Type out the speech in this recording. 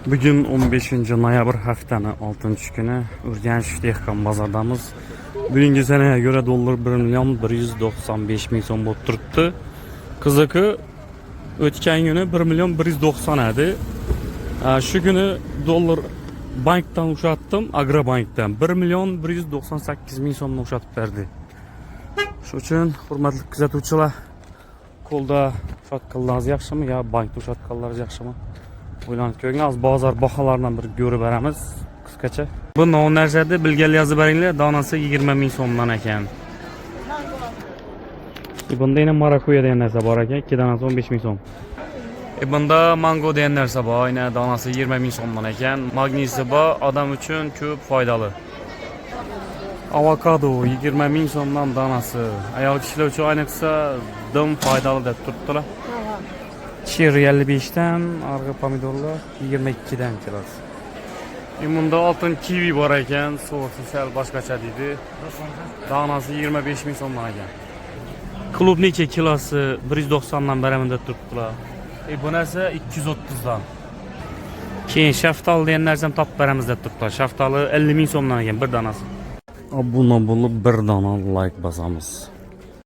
Bugün 15 noyabr haftanın 6 günü Urganch dehqon bozordamiz. Bugungi sanaga göre dollar 1.195.000 so'm bo'lib turibdi. Qiziqi o'tgan kuni 1.190 edi. Shu kuni dollar bankdan ushatdim, Agrobankdan 1.198.000 so'mni ushatib berdi. Shu uchun hurmatli kuzatuvchilar, qo'lda ushatganlaringiz yaxshimi yo bankda ushatganlaringiz yaxshimi? O'ylanib ko'ring, az bozor baholaridan bir ko'rib beramiz qisqacha. Bu non narsada bilganlar yozib beringlar, donasi 20.000 so'mdan ekan. Bunda yana marakuya degan narsa bor ekan, 2 donasi 15.000 so'm. Bunda mango degan narsa bor, yana donasi 20.000 so'mdan ekan. Magnesiy bor, odam uchun ko'p foydali. Avokado 20.000 so'mdan donasi. Ayol kishilar uchun ayniqsa dim foydali deb turibdilar. Cherry 55 dan, arg'i pomidorlar 22 dan kilosi. Bunda oltin kivi bor ekan, so'si sal boshqacha deydi. Donasi 25.000 so'mdan ekan. Klubniki kilosi 190 dan beraman deb turibdilar. Bu narsa 230 dan. Keyin shaftoli degan narsani topib beramiz deb turibdilar. Shaftoli 50.000 so'mdan ekan bir donasi. Obuna bo'lib bir dona like bosamiz.